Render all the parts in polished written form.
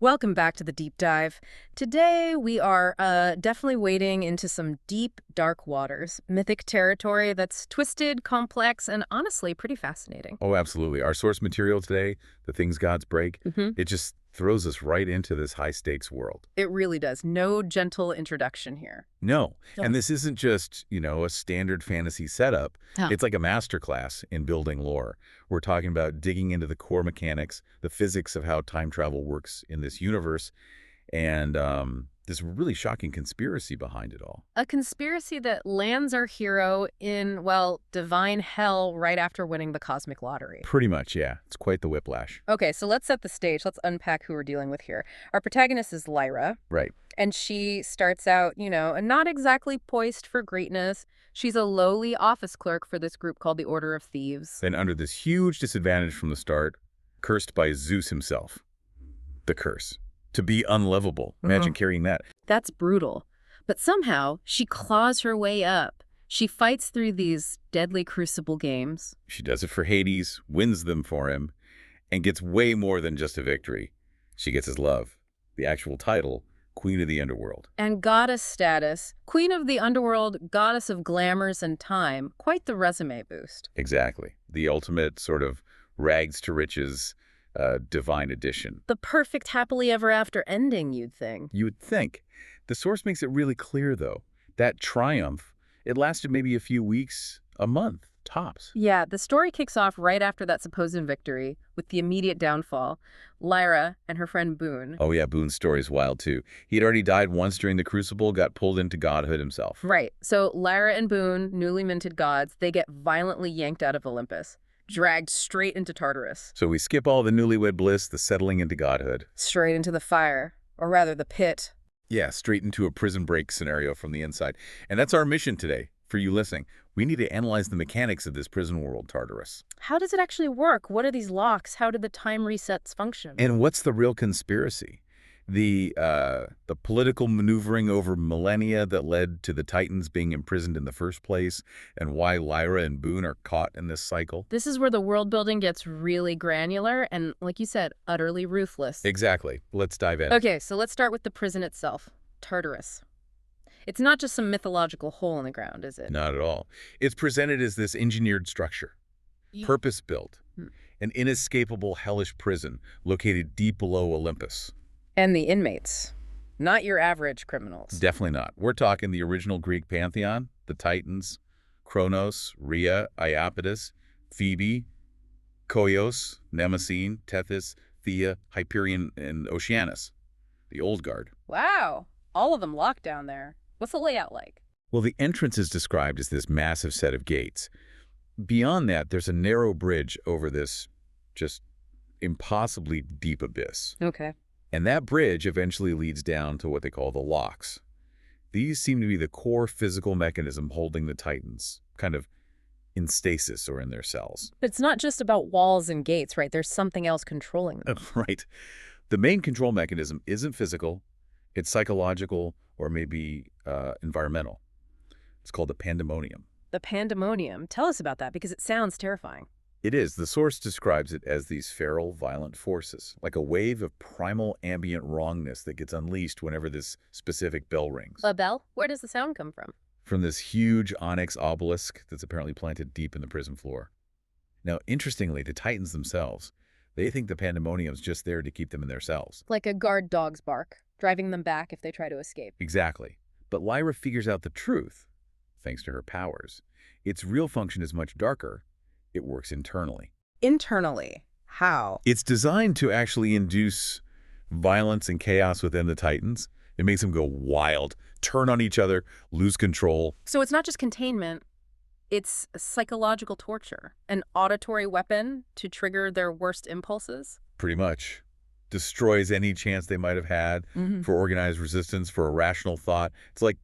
Welcome back to the deep dive. Today we are definitely wading into some deep, dark waters, mythic territory that's twisted, complex, and honestly pretty fascinating. Oh, absolutely. Our source material today, The Things Gods Break, hmm it just throws us right into this high-stakes world. It really does. No gentle introduction here. No, No. and this isn't just, a standard fantasy setup. Huh. It's like a masterclass in building lore. We're talking about digging into the core mechanics, the physics of how time travel works in this universe, and this really shocking conspiracy behind it all. A conspiracy that lands our hero in, well, divine hell right after winning the cosmic lottery. Pretty much, yeah. It's quite the whiplash. Okay, so let's set the stage. Let's unpack who we're dealing with here. Our protagonist is Lyra. Right. And she starts out, not exactly poised for greatness. She's a lowly office clerk for this group called the Order of Thieves. Then under this huge disadvantage from the start, cursed by Zeus himself. The curse. To be unlovable. Imagine carrying that. That's brutal. But somehow, she claws her way up. She fights through these deadly Crucible games. She does it for Hades, wins them for him, and gets way more than just a victory. She gets his love. The actual title, Queen of the Underworld. And goddess status. Queen of the Underworld, goddess of glamours and time. Quite the resume boost. Exactly. The ultimate sort of rags to riches divine edition. The perfect happily ever after ending, you'd think. You would think. The source makes it really clear, though. That triumph, it lasted maybe a few weeks, a month, tops. Yeah, the story kicks off right after that supposed victory, with the immediate downfall. Lyra and her friend Boone. Oh yeah, Boone's story's wild, too. He'd already died once during the Crucible, got pulled into godhood himself. Right, so Lyra and Boone, newly minted gods, they get violently yanked out of Olympus, dragged straight into Tartarus. So we skip all the newlywed bliss, the settling into godhood. Straight into the fire, or rather the pit. Yeah, straight into a prison break scenario from the inside. And that's our mission today, for you listening. We need to analyze the mechanics of this prison world, Tartarus. How does it actually work? What are these locks? How do the time resets function? And what's the real conspiracy? The political maneuvering over millennia that led to the Titans being imprisoned in the first place, and why Lyra and Boone are caught in this cycle. This is where the world building gets really granular and, like you said, utterly ruthless. Exactly. Let's dive in. Okay, so let's start with the prison itself, Tartarus. It's not just some mythological hole in the ground, is it? Not at all. It's presented as this engineered structure, purpose-built, an inescapable hellish prison located deep below Olympus. And the inmates, not your average criminals. Definitely not. We're talking the original Greek pantheon, the Titans, Kronos, Rhea, Iapetus, Phoebe, Koios, Mnemosyne, Tethys, Thea, Hyperion, and Oceanus, the Old Guard. Wow, all of them locked down there. What's the layout like? Well, the entrance is described as this massive set of gates. Beyond that, there's a narrow bridge over this just impossibly deep abyss. Okay. And that bridge eventually leads down to what they call the locks. These seem to be the core physical mechanism holding the Titans, kind of in stasis or in their cells. But it's not just about walls and gates, right? There's something else controlling them. Right. The main control mechanism isn't physical, it's psychological or maybe environmental. It's called the pandemonium. The pandemonium. Tell us about that because it sounds terrifying. It is. The source describes it as these feral, violent forces, like a wave of primal ambient wrongness that gets unleashed whenever this specific bell rings. A bell? Where does the sound come from? From this huge onyx obelisk that's apparently planted deep in the prison floor. Now, interestingly, the Titans themselves, they think the pandemonium's just there to keep them in their cells. Like a guard dog's bark, driving them back if they try to escape. Exactly. But Lyra figures out the truth, thanks to her powers. Its real function is much darker. It works internally. Internally? How? It's designed to actually induce violence and chaos within the Titans. It makes them go wild, turn on each other, lose control. So it's not just containment. It's psychological torture, an auditory weapon to trigger their worst impulses? Pretty much. Destroys any chance they might have had for organized resistance, for a rational thought. It's like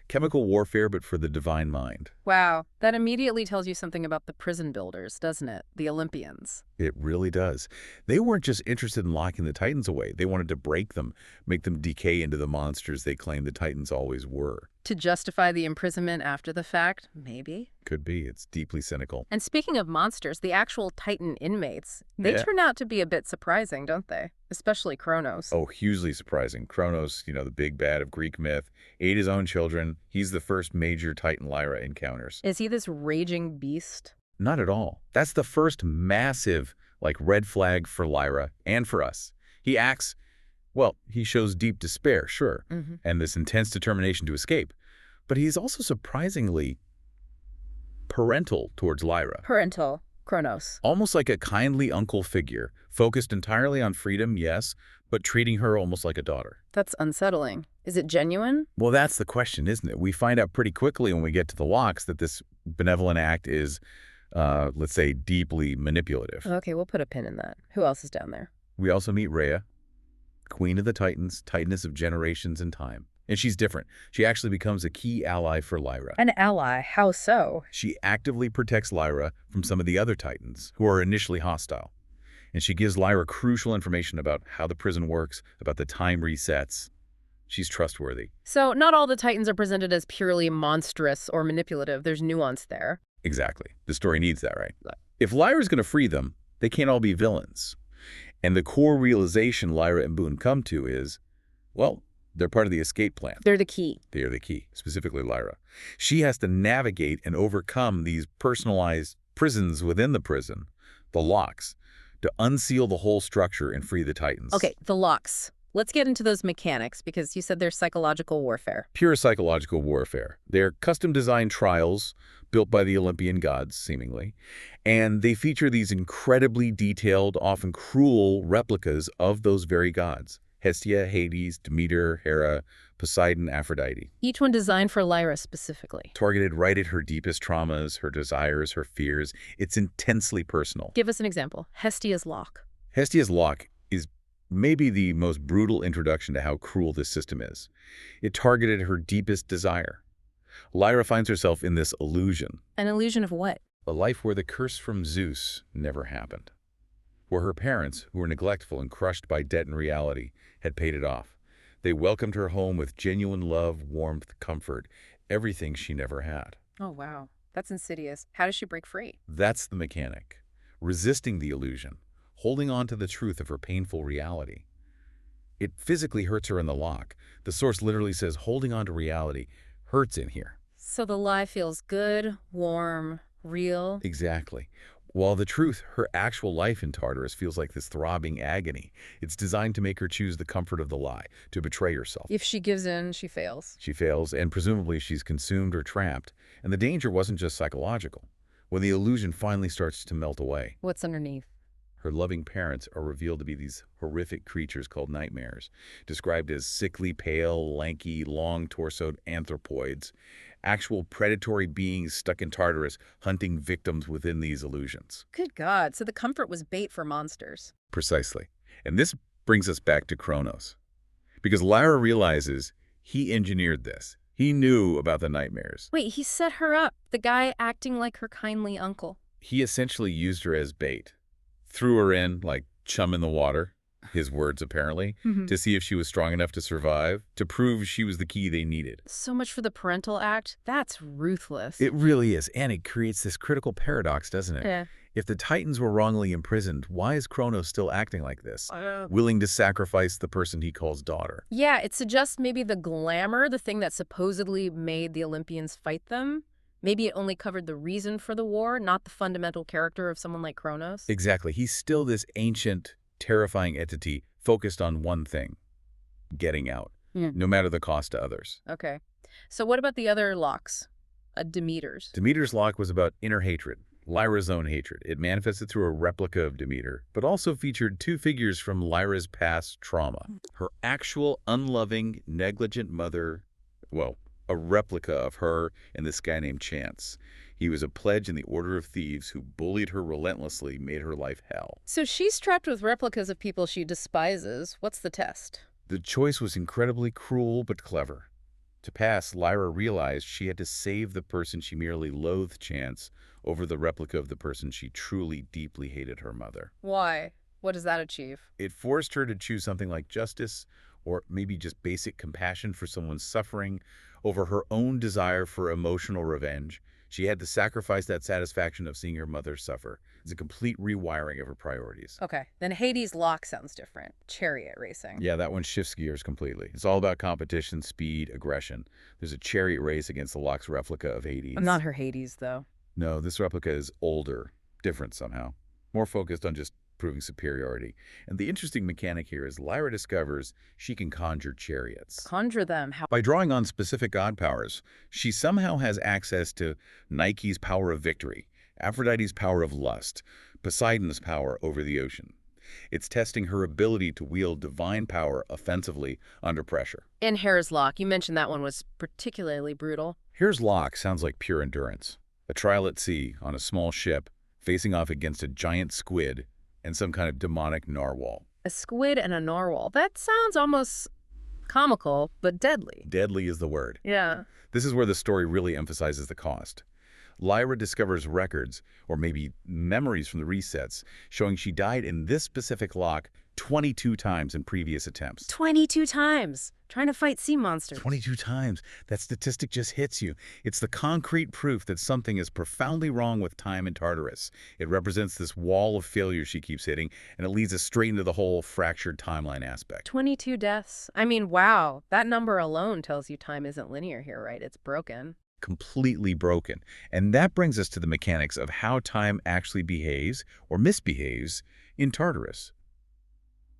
chemical warfare, but for the divine mind. Wow, that immediately tells you something about the prison builders, doesn't it? The Olympians. It really does. They weren't just interested in locking the Titans away. They wanted to break them, make them decay into the monsters they claimed the Titans always were. To justify the imprisonment after the fact, maybe? Could be. It's deeply cynical. And speaking of monsters, the actual Titan inmates, they Yeah. turn out to be a bit surprising, don't they? Especially Kronos. Oh, hugely surprising. Kronos, the big bad of Greek myth, ate his own children. He's the first major Titan Lyra encounters. Is he this raging beast? Not at all. That's the first massive, red flag for Lyra and for us. He acts, well, he shows deep despair, sure, and this intense determination to escape. But he's also surprisingly parental towards Lyra. Parental. Kronos. Almost like a kindly uncle figure, focused entirely on freedom, yes, but treating her almost like a daughter. That's unsettling. Is it genuine? Well, that's the question, isn't it? We find out pretty quickly when we get to the locks that this benevolent act is, let's say, deeply manipulative. Okay, we'll put a pin in that. Who else is down there? We also meet Rhea, queen of the Titans, titaness of generations and time. And she's different. She actually becomes a key ally for Lyra. An ally? How so? She actively protects Lyra from some of the other Titans, who are initially hostile. And she gives Lyra crucial information about how the prison works, about the time resets. She's trustworthy. So not all the Titans are presented as purely monstrous or manipulative. There's nuance there. Exactly. The story needs that, right? If Lyra's going to free them, they can't all be villains. And the core realization Lyra and Boone come to is, well, they're part of the escape plan. They're the key. They are the key, specifically Lyra. She has to navigate and overcome these personalized prisons within the prison, the locks, to unseal the whole structure and free the Titans. Okay, the locks. Let's get into those mechanics, because you said they're psychological warfare. Pure psychological warfare. They're custom-designed trials built by the Olympian gods, seemingly, and they feature these incredibly detailed, often cruel replicas of those very gods. Hestia, Hades, Demeter, Hera, Poseidon, Aphrodite. Each one designed for Lyra specifically. Targeted right at her deepest traumas, her desires, her fears. It's intensely personal. Give us an example. Hestia's lock. Hestia's lock is maybe the most brutal introduction to how cruel this system is. It targeted her deepest desire. Lyra finds herself in this illusion. An illusion of what? A life where the curse from Zeus never happened. Where her parents, who were neglectful and crushed by debt and reality, had paid it off. They welcomed her home with genuine love, warmth, comfort, everything she never had. Oh, wow. That's insidious. How does she break free? That's the mechanic. Resisting the illusion, holding on to the truth of her painful reality. It physically hurts her in the lock. The source literally says holding on to reality hurts in here. So the lie feels good, warm, real. Exactly. While the truth, her actual life in Tartarus, feels like this throbbing agony. It's designed to make her choose the comfort of the lie, to betray herself. If she gives in, she fails. She fails, and presumably she's consumed or trapped. And the danger wasn't just psychological. When the illusion finally starts to melt away, What's underneath? her loving parents are revealed to be these horrific creatures called nightmares, described as sickly, pale, lanky, long-torsoed anthropoids, actual predatory beings stuck in Tartarus hunting victims within these illusions. Good God. So the comfort was bait for monsters. Precisely. And this brings us back to Kronos. Because Lyra realizes he engineered this. He knew about the nightmares. Wait, he set her up. The guy acting like her kindly uncle. He essentially used her as bait. Threw her in like chum in the water, his words apparently, to see if she was strong enough to survive, to prove she was the key they needed. So much for the parental act. That's ruthless. It really is, and it creates this critical paradox, doesn't it? Yeah. If the Titans were wrongly imprisoned, why is Kronos still acting like this? Willing to sacrifice the person he calls daughter? Yeah, it suggests maybe the glamour, the thing that supposedly made the Olympians fight them. Maybe it only covered the reason for the war, not the fundamental character of someone like Kronos. Exactly. He's still this ancient, terrifying entity focused on one thing, getting out, no matter the cost to others. Okay. So what about the other locks? Demeter's. Demeter's lock was about inner hatred, Lyra's own hatred. It manifested through a replica of Demeter, but also featured two figures from Lyra's past trauma. Her actual unloving, negligent mother, well, a replica of her and this guy named Chance. He was a pledge in the Order of Thieves who bullied her relentlessly, made her life hell. So she's trapped with replicas of people she despises. What's the test? The choice was incredibly cruel but clever. To pass, Lyra realized she had to save the person she merely loathed, Chance, over the replica of the person she truly, deeply hated, her mother. Why? What does that achieve? It forced her to choose something like justice, or maybe just basic compassion for someone's suffering, over her own desire for emotional revenge. She had to sacrifice that satisfaction of seeing her mother suffer. It's a complete rewiring of her priorities. Okay, then Hades' lock sounds different. Chariot racing. Yeah, that one shifts gears completely. It's all about competition, speed, aggression. There's a chariot race against the lock's replica of Hades. Not her Hades, though. No, this replica is older, different somehow, more focused on just proving superiority. And the interesting mechanic here is Lyra discovers she can conjure chariots. Conjure them. How? By drawing on specific god powers, she somehow has access to Nike's power of victory, Aphrodite's power of lust, Poseidon's power over the ocean. It's testing her ability to wield divine power offensively under pressure. In Hera's lock, you mentioned that one was particularly brutal. Here's Locke sounds like pure endurance. A trial at sea on a small ship, facing off against a giant squid and some kind of demonic narwhal. A squid and a narwhal. That sounds almost comical, but deadly. Deadly is the word. Yeah. This is where the story really emphasizes the cost. Lyra discovers records, or maybe memories from the resets, showing she died in this specific lock 22 times in previous attempts. 22 times! Trying to fight sea monsters. 22 times. That statistic just hits you. It's the concrete proof that something is profoundly wrong with time in Tartarus. It represents this wall of failure she keeps hitting, and it leads us straight into the whole fractured timeline aspect. 22 deaths. I mean, wow. That number alone tells you time isn't linear here, right? It's broken. Completely broken. And that brings us to the mechanics of how time actually behaves or misbehaves in Tartarus.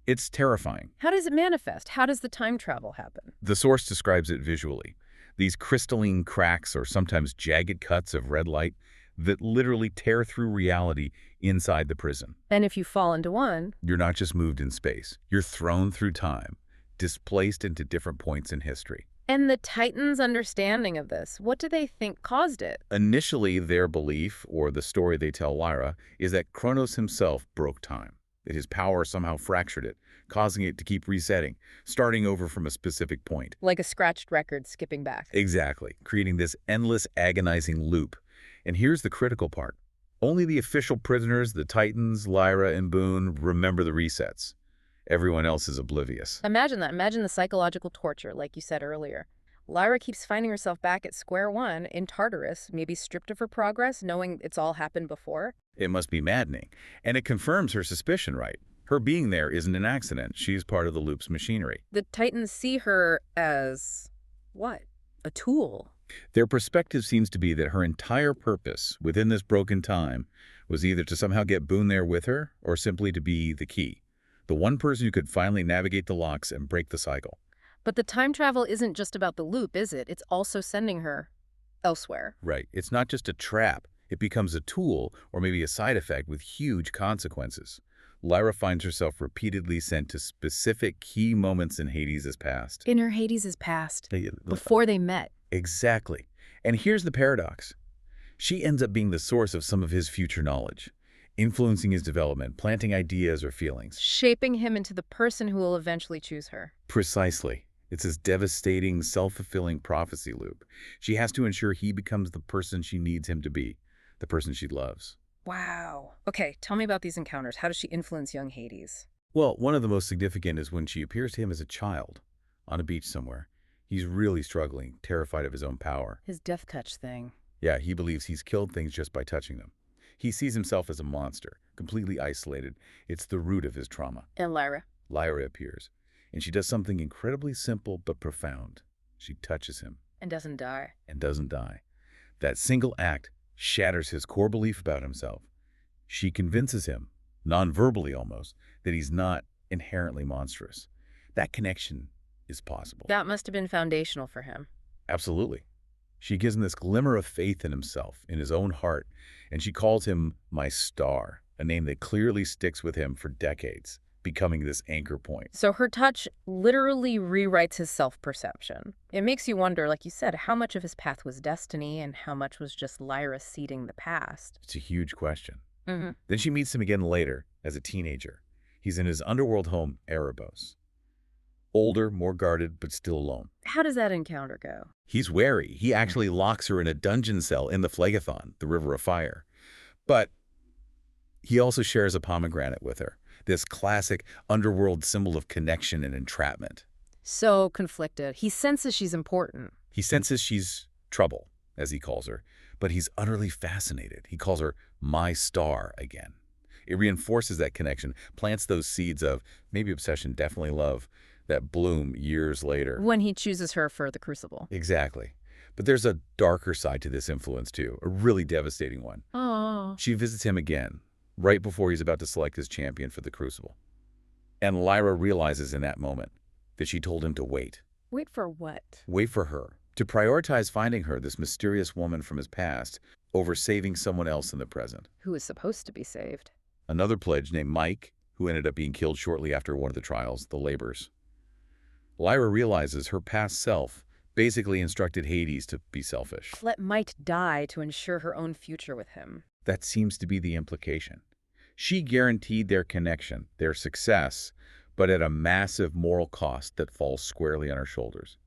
It's terrifying. How does it manifest? How does the time travel happen? The source describes it visually. These crystalline cracks or sometimes jagged cuts of red light that literally tear through reality inside the prison. And if you fall into one... You're not just moved in space. You're thrown through time, displaced into different points in history. And the Titans' understanding of this, what do they think caused it? Initially, their belief, or the story they tell Lyra, is that Kronos himself broke time, that his power somehow fractured it, causing it to keep resetting, starting over from a specific point. Like a scratched record skipping back. Exactly, creating this endless, agonizing loop. And here's the critical part. Only the official prisoners, the Titans, Lyra, and Boone, remember the resets. Everyone else is oblivious. Imagine that. Imagine the psychological torture, like you said earlier. Lyra keeps finding herself back at square one in Tartarus, maybe stripped of her progress, knowing it's all happened before. It must be maddening. And it confirms her suspicion, right? Her being there isn't an accident. She's part of the loop's machinery. The Titans see her as... what? A tool. Their perspective seems to be that her entire purpose within this broken time was either to somehow get Boone there with her or simply to be the key. The one person who could finally navigate the locks and break the cycle. But the time travel isn't just about the loop, is it? It's also sending her elsewhere. Right. It's not just a trap. It becomes a tool or maybe a side effect with huge consequences. Lyra finds herself repeatedly sent to specific key moments in Hades' past. In her Hades' past. Before they met. Exactly. And here's the paradox. She ends up being the source of some of his future knowledge, influencing his development, planting ideas or feelings. Shaping him into the person who will eventually choose her. Precisely. It's this devastating, self-fulfilling prophecy loop. She has to ensure he becomes the person she needs him to be, the person she loves. Wow. Okay, tell me about these encounters. How does she influence young Hades? Well, one of the most significant is when she appears to him as a child, on a beach somewhere. He's really struggling, terrified of his own power. His death touch thing. Yeah, he believes he's killed things just by touching them. He sees himself as a monster, completely isolated. It's the root of his trauma. And Lyra? Lyra appears, and she does something incredibly simple but profound. She touches him. And doesn't die. And doesn't die. That single act shatters his core belief about himself. She convinces him, non-verbally almost, that he's not inherently monstrous. That connection is possible. That must have been foundational for him. Absolutely. She gives him this glimmer of faith in himself, in his own heart, and she calls him my star, a name that clearly sticks with him for decades, becoming this anchor point. So her touch literally rewrites his self-perception. It makes you wonder, like you said, how much of his path was destiny and how much was just Lyra seeding the past. It's a huge question. Mm-hmm. Then she meets him again later, as a teenager. He's in his underworld home, Erebos. Older, more guarded, but still alone. How does that encounter go? He's wary. He actually locks her in a dungeon cell in the Phlegathon, the River of Fire. But he also shares a pomegranate with her, this classic underworld symbol of connection and entrapment. So conflicted. He senses she's important. He senses she's trouble, as he calls her, but he's utterly fascinated. He calls her my star again. It reinforces that connection, plants those seeds of maybe obsession, definitely love, that bloom years later. When he chooses her for the Crucible. Exactly. But there's a darker side to this influence too, a really devastating one. Oh. She visits him again, right before he's about to select his champion for the Crucible. And Lyra realizes in that moment that she told him to wait. Wait for what? Wait for her. To prioritize finding her, this mysterious woman from his past, over saving someone else in the present. Who is supposed to be saved? Another pledge named Mike, who ended up being killed shortly after one of the trials, the labors. Lyra realizes her past self basically instructed Hades to be selfish. Let Mike die to ensure her own future with him. That seems to be the implication. She guaranteed their connection, their success, but at a massive moral cost that falls squarely on her shoulders.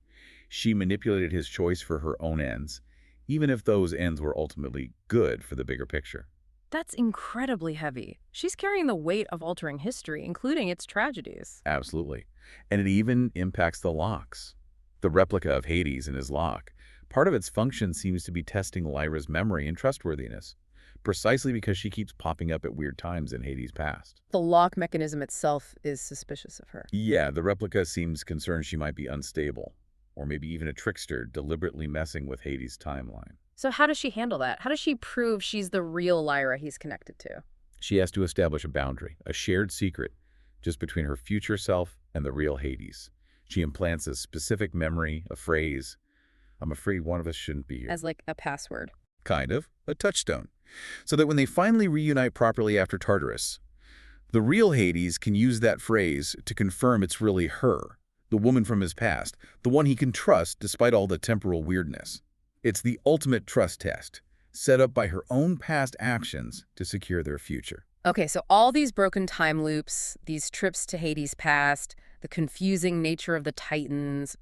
She manipulated his choice for her own ends, even if those ends were ultimately good for the bigger picture. That's incredibly heavy. She's carrying the weight of altering history, including its tragedies. Absolutely. And it even impacts the locks. The replica of Hades in his lock. Part of its function seems to be testing Lyra's memory and trustworthiness, precisely because she keeps popping up at weird times in Hades' past. The lock mechanism itself is suspicious of her. Yeah, the replica seems concerned she might be unstable, or maybe even a trickster deliberately messing with Hades' timeline. So how does she handle that? How does she prove she's the real Lyra he's connected to? She has to establish a boundary, a shared secret, just between her future self and the real Hades. She implants a specific memory, a phrase. I'm afraid one of us shouldn't be here. As like a password. Kind of, a touchstone. So that when they finally reunite properly after Tartarus, the real Hades can use that phrase to confirm it's really her, the woman from his past, the one he can trust despite all the temporal weirdness. It's the ultimate trust test, set up by her own past actions to secure their future. Okay, so all these broken time loops, these trips to Hades' past, the confusing nature of the Titans,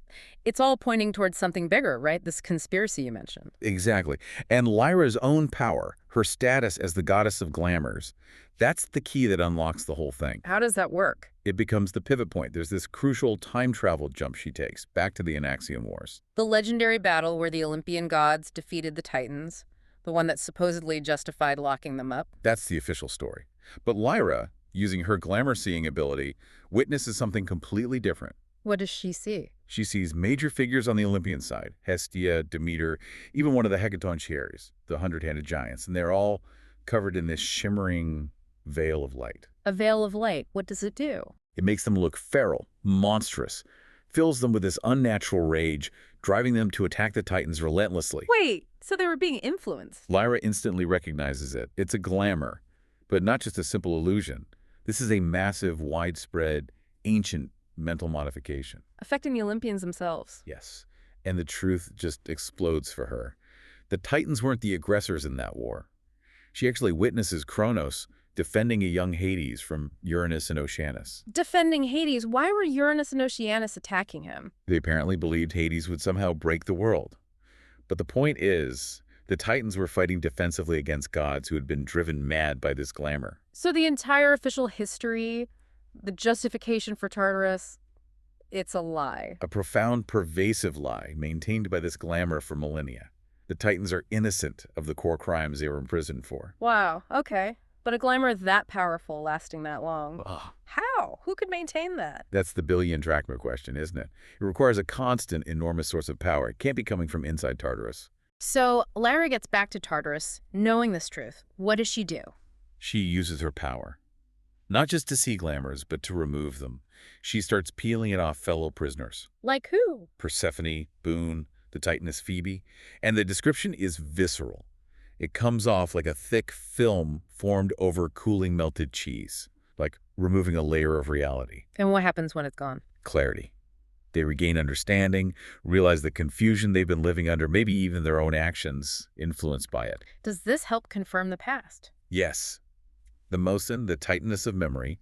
it's all pointing towards something bigger, right? This conspiracy you mentioned. Exactly. And Lyra's own power, her status as the goddess of glamours, that's the key that unlocks the whole thing. How does that work? It becomes the pivot point. There's this crucial time travel jump she takes, back to the Anaxian Wars. The legendary battle where the Olympian gods defeated the Titans, the one that supposedly justified locking them up. That's the official story. But Lyra, using her glamour-seeing ability, witnesses something completely different. What does she see? She sees major figures on the Olympian side, Hestia, Demeter, even one of the Hecatoncheires, the hundred-handed giants, and they're all covered in this shimmering veil of light. A veil of light. What does it do? It makes them look feral, monstrous, fills them with this unnatural rage, driving them to attack the Titans relentlessly. Wait, so they were being influenced? Lyra instantly recognizes it. It's a glamour, but not just a simple illusion. This is a massive, widespread, ancient mental modification. Affecting the Olympians themselves. Yes, and the truth just explodes for her. The Titans weren't the aggressors in that war. She actually witnesses Kronos defending a young Hades from Uranus and Oceanus. Defending Hades, why were Uranus and Oceanus attacking him? They apparently believed Hades would somehow break the world. But the point is, the Titans were fighting defensively against gods who had been driven mad by this glamour. So the entire official history, the justification for Tartarus, it's a lie. A profound, pervasive lie maintained by this glamour for millennia. The Titans are innocent of the core crimes they were imprisoned for. Wow, okay. But a glamour that powerful lasting that long. Ugh. How? Who could maintain that? That's the billion drachma question, isn't it? It requires a constant, enormous source of power. It can't be coming from inside Tartarus. So Lyra gets back to Tartarus, knowing this truth. What does she do? She uses her power. Not just to see glamours, but to remove them. She starts peeling it off fellow prisoners. Like who? Persephone, Boone, the Titaness Phoebe. And the description is visceral. It comes off like a thick film formed over cooling melted cheese, like removing a layer of reality. And what happens when it's gone? Clarity. They regain understanding, realize the confusion they've been living under, maybe even their own actions influenced by it. Does this help confirm the past? Yes. The Mosin, the Titaness of memory,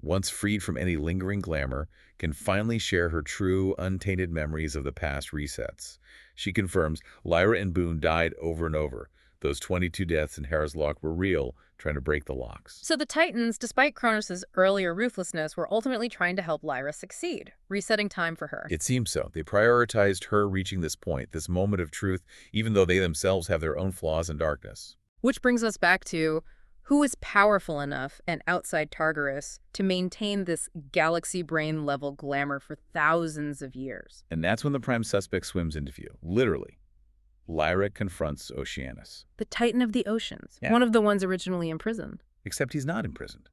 once freed from any lingering glamour, can finally share her true, untainted memories of the past resets. She confirms Lyra and Boone died over and over. Those 22 deaths in Harris Lock were real, trying to break the locks. So the Titans, despite Kronos' earlier ruthlessness, were ultimately trying to help Lyra succeed, resetting time for her. It seems so. They prioritized her reaching this point, this moment of truth, even though they themselves have their own flaws and darkness. Which brings us back to who is powerful enough and outside Tartarus to maintain this galaxy brain level glamour for thousands of years. And that's when the prime suspect swims into view, literally. Lyra confronts Oceanus. The Titan of the Oceans, Yeah. one of the ones originally imprisoned. Except he's not imprisoned.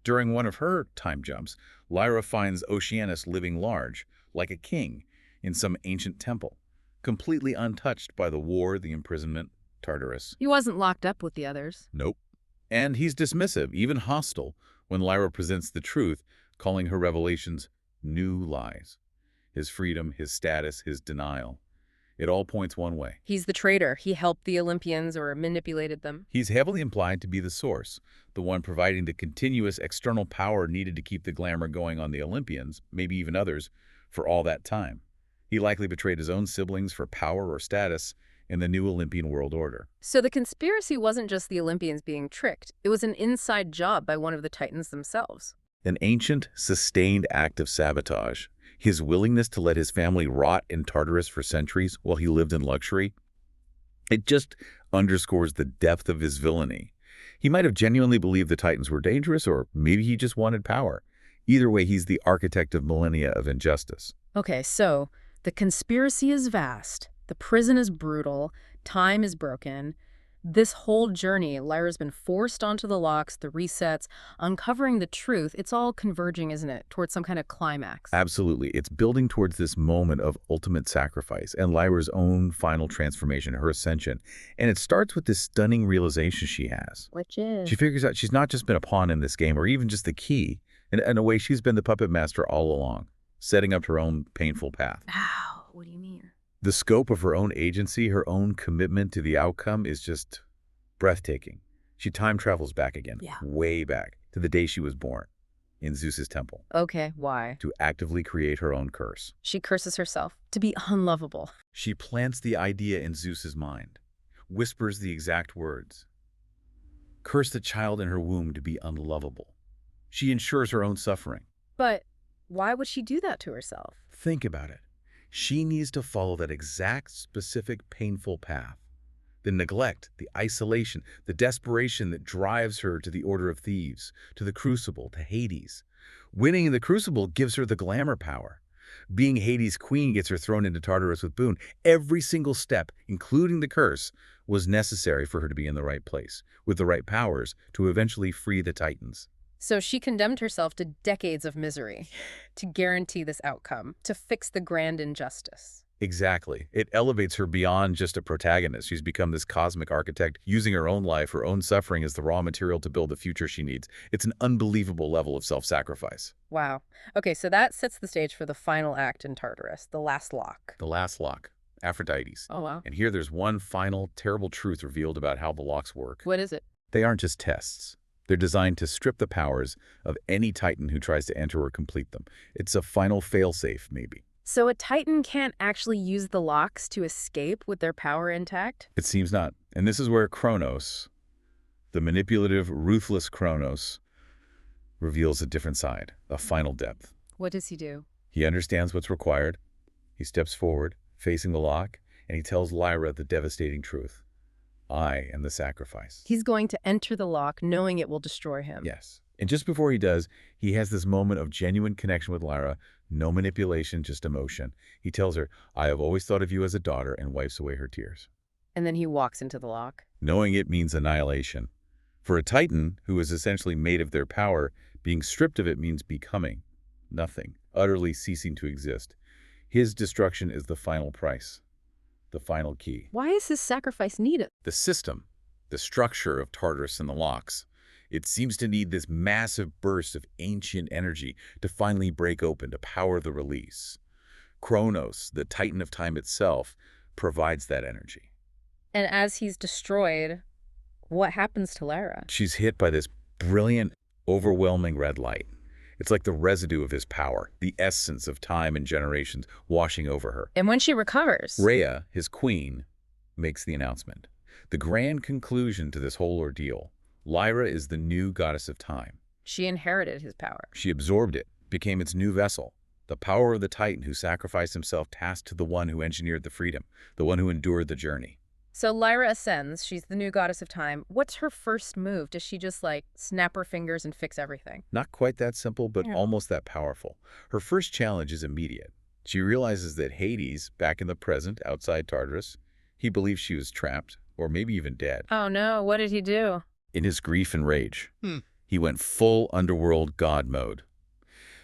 During one of her time jumps, Lyra finds Oceanus living large, like a king, in some ancient temple, completely untouched by the war, the imprisonment, Tartarus. He wasn't locked up with the others. Nope. And he's dismissive, even hostile, when Lyra presents the truth, calling her revelations new lies. His freedom, his status, his denial. It all points one way. He's the traitor. He helped the Olympians or manipulated them. He's heavily implied to be the source, the one providing the continuous external power needed to keep the glamour going on the Olympians, maybe even others, for all that time. He likely betrayed his own siblings for power or status in the new Olympian world order. So the conspiracy wasn't just the Olympians being tricked. It was an inside job by one of the Titans themselves. An ancient, sustained act of sabotage. His willingness to let his family rot in Tartarus for centuries while he lived in luxury. It just underscores the depth of his villainy. He might have genuinely believed the Titans were dangerous, or maybe he just wanted power. Either way, he's the architect of millennia of injustice. Okay, so the conspiracy is vast. The prison is brutal. Time is broken. This whole journey, Lyra's been forced onto the locks, the resets, uncovering the truth. It's all converging, isn't it, towards some kind of climax? Absolutely. It's building towards this moment of ultimate sacrifice and Lyra's own final transformation, her ascension. And it starts with this stunning realization she has. Which is? She figures out she's not just been a pawn in this game or even just the key. In a way, she's been the puppet master all along, setting up her own painful path. Ow, what do you mean? The scope of her own agency, her own commitment to the outcome is just breathtaking. She time travels back again, way back, to the day she was born, in Zeus's temple, Okay, why? to actively create her own curse. She curses herself to be unlovable. She plants the idea in Zeus's mind, whispers the exact words. Curse the child in her womb to be unlovable. She ensures her own suffering. But why would she do that to herself? Think about it. She needs to follow that exact, specific, painful path. The neglect, the isolation, the desperation that drives her to the Order of Thieves, to the Crucible, to Hades. Winning in the Crucible gives her the glamour power. Being Hades' queen gets her thrown into Tartarus with Boone. Every single step, including the curse, was necessary for her to be in the right place, with the right powers, to eventually free the Titans. So she condemned herself to decades of misery to guarantee this outcome, to fix the grand injustice. Exactly. It elevates her beyond just a protagonist. She's become this cosmic architect, using her own life, her own suffering as the raw material to build the future she needs. It's an unbelievable level of self-sacrifice. Wow. Okay, so that sets the stage for the final act in Tartarus, the last lock. The last lock, Aphrodite's. Oh, wow. And here there's one final, terrible truth revealed about how the locks work. What is it? They aren't just tests. They're designed to strip the powers of any Titan who tries to enter or complete them. It's a final failsafe, maybe. So a Titan can't actually use the locks to escape with their power intact? It seems not. And this is where Kronos, the manipulative, ruthless Kronos, reveals a different side, a final depth. What does he do? He understands what's required. He steps forward, facing the lock, and he tells Lyra the devastating truth. I am the sacrifice. He's going to enter the lock knowing it will destroy him. Yes. And just before he does, he has this moment of genuine connection with Lyra. No manipulation, just emotion. He tells her, I have always thought of you as a daughter, and wipes away her tears. And then he walks into the lock. Knowing it means annihilation. For a Titan, who is essentially made of their power, being stripped of it means becoming nothing, utterly ceasing to exist. His destruction is the final price, the final key. Why is his sacrifice needed? The system, the structure of Tartarus and the locks. It seems to need this massive burst of ancient energy to finally break open, to power the release. Kronos, the Titan of time itself, provides that energy. And as he's destroyed, what happens to Lyra? She's hit by this brilliant, overwhelming red light. It's like the residue of his power, the essence of time and generations washing over her. And when she recovers? Rhea, his queen, makes the announcement. The grand conclusion to this whole ordeal: Lyra is the new goddess of time. She inherited his power. She absorbed it, became its new vessel. The power of the Titan who sacrificed himself tasked to the one who engineered the freedom, the one who endured the journey. So Lyra ascends. She's the new goddess of time. What's her first move? Does she just, like, snap her fingers and fix everything? Not quite that simple, but Yeah. almost that powerful. Her first challenge is immediate. She realizes that Hades, back in the present, outside Tartarus, he believes she was trapped, or maybe even dead. Oh no, what did he do? In his grief and rage, he went full Underworld god mode.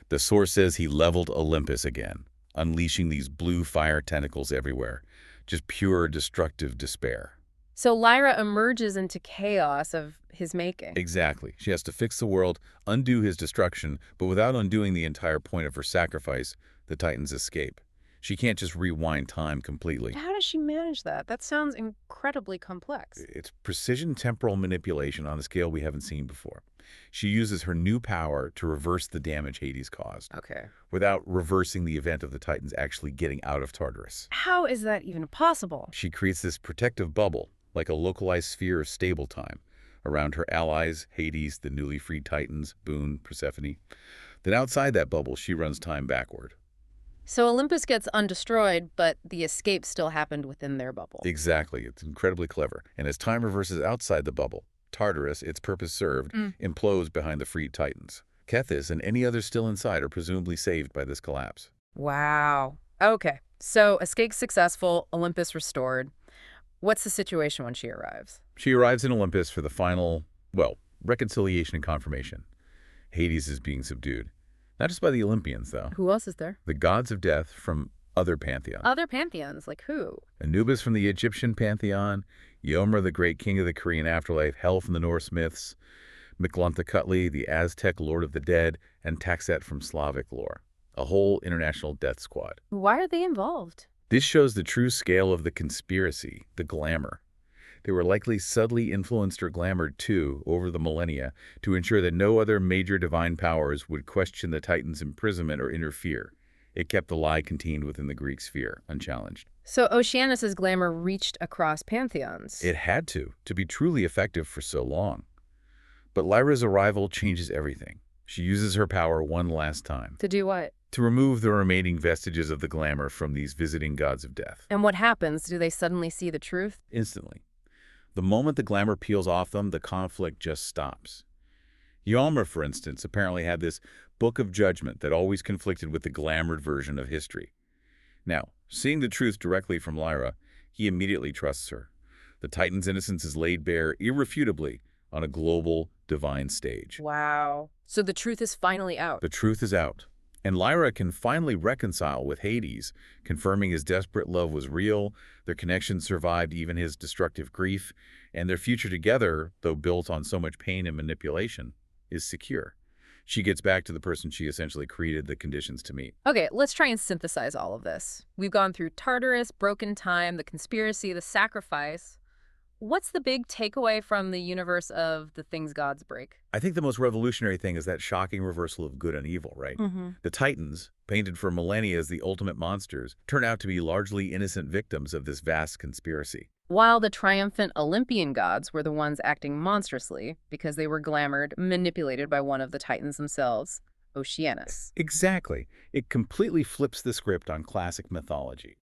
The source says he leveled Olympus again, unleashing these blue fire tentacles everywhere. Just pure destructive despair. So Lyra emerges into chaos of his making. Exactly. She has to fix the world, undo his destruction, but without undoing the entire point of her sacrifice, the Titan's escape. She can't just rewind time completely. How does she manage that? That sounds incredibly complex. It's precision temporal manipulation on a scale we haven't seen before. She uses her new power to reverse the damage Hades caused, Okay. without reversing the event of the Titans actually getting out of Tartarus. How is that even possible? She creates this protective bubble, like a localized sphere of stable time, around her allies, Hades, the newly freed Titans, Boone, Persephone. Then outside that bubble, she runs time backward. So Olympus gets undestroyed, but the escape still happened within their bubble. Exactly. It's incredibly clever. And as time reverses outside the bubble, Tartarus, its purpose served, implodes behind the freed Titans. Kethis and any others still inside are presumably saved by this collapse. Wow. Okay. So escape successful, Olympus restored. What's the situation when she arrives? She arrives in Olympus for the final, well, reconciliation and confirmation. Hades is being subdued. Not just by the Olympians, though. Who else is there? The gods of death from other pantheons. Other pantheons, like who? Anubis from the Egyptian pantheon, Ymir, the great king of the Korean afterlife, Hel from the Norse myths, Mictlantecuhtli, the Aztec lord of the dead, and Taxet from Slavic lore. A whole international death squad. Why are they involved? This shows the true scale of the conspiracy, the glamour. They were likely subtly influenced or glamored too over the millennia to ensure that no other major divine powers would question the Titan's imprisonment or interfere. It kept the lie contained within the Greek sphere, unchallenged. So Oceanus's glamour reached across pantheons. It had to be truly effective for so long. But Lyra's arrival changes everything. She uses her power one last time. To do what? To remove the remaining vestiges of the glamour from these visiting gods of death. And what happens? Do they suddenly see the truth? Instantly. The moment the glamour peels off them, the conflict just stops. Ymir, for instance, apparently had this book of judgment that always conflicted with the glamoured version of history. Now, seeing the truth directly from Lyra, he immediately trusts her. The Titan's innocence is laid bare irrefutably on a global divine stage. Wow. So the truth is finally out. The truth is out. And Lyra can finally reconcile with Hades, confirming his desperate love was real, their connection survived even his destructive grief, and their future together, though built on so much pain and manipulation, is secure. She gets back to the person she essentially created the conditions to meet. Okay, let's try and synthesize all of this. We've gone through Tartarus, broken time, the conspiracy, the sacrifice. What's the big takeaway from the universe of the things gods break? I think the most revolutionary thing is that shocking reversal of good and evil, right? The Titans, painted for millennia as the ultimate monsters, turn out to be largely innocent victims of this vast conspiracy. While the triumphant Olympian gods were the ones acting monstrously because they were glamoured, manipulated by one of the Titans themselves, Oceanus. Exactly. It completely flips the script on classic mythology.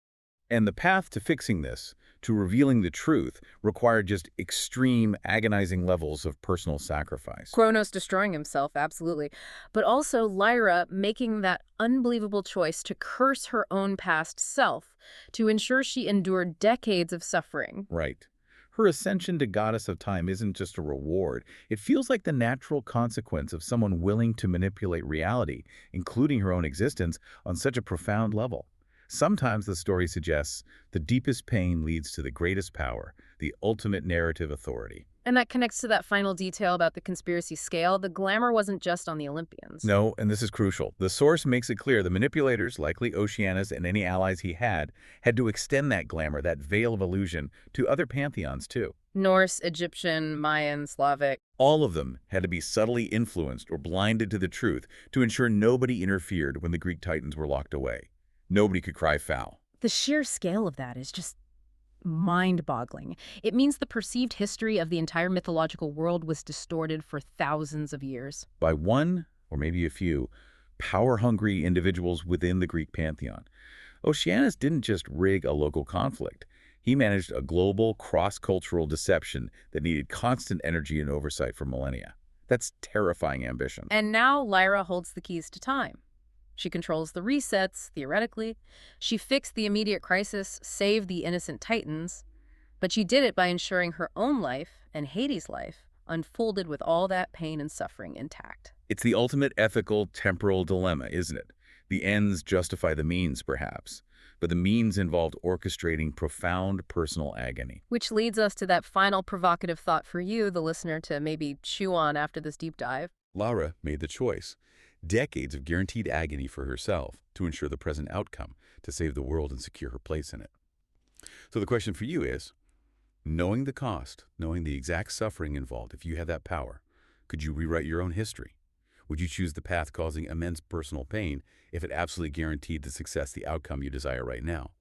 And the path to fixing this, to revealing the truth, required just extreme, agonizing levels of personal sacrifice. Kronos destroying himself, absolutely. But also Lyra making that unbelievable choice to curse her own past self to ensure she endured decades of suffering. Right. Her ascension to goddess of time isn't just a reward. It feels like the natural consequence of someone willing to manipulate reality, including her own existence, on such a profound level. Sometimes the story suggests the deepest pain leads to the greatest power, the ultimate narrative authority. And that connects to that final detail about the conspiracy scale. The glamour wasn't just on the Olympians. No, and this is crucial. The source makes it clear the manipulators, likely Oceanus and any allies he had to extend that glamour, that veil of illusion, to other pantheons too. Norse, Egyptian, Mayan, Slavic. All of them had to be subtly influenced or blinded to the truth to ensure nobody interfered when the Greek Titans were locked away. Nobody could cry foul. The sheer scale of that is just mind-boggling. It means the perceived history of the entire mythological world was distorted for thousands of years. By one, or maybe a few, power-hungry individuals within the Greek pantheon. Oceanus didn't just rig a local conflict. He managed a global, cross-cultural deception that needed constant energy and oversight for millennia. That's terrifying ambition. And now Lyra holds the keys to time. She controls the resets, theoretically. She fixed the immediate crisis, saved the innocent Titans. But she did it by ensuring her own life and Hades' life unfolded with all that pain and suffering intact. It's the ultimate ethical, temporal dilemma, isn't it? The ends justify the means, perhaps, but the means involved orchestrating profound personal agony. Which leads us to that final provocative thought for you, the listener, to maybe chew on after this deep dive. Lyra made the choice. Decades of guaranteed agony for herself to ensure the present outcome, to save the world and secure her place in it. So the question for you is, knowing the cost, knowing the exact suffering involved, if you had that power, could you rewrite your own history? Would you choose the path causing immense personal pain if it absolutely guaranteed the success, the outcome you desire right now?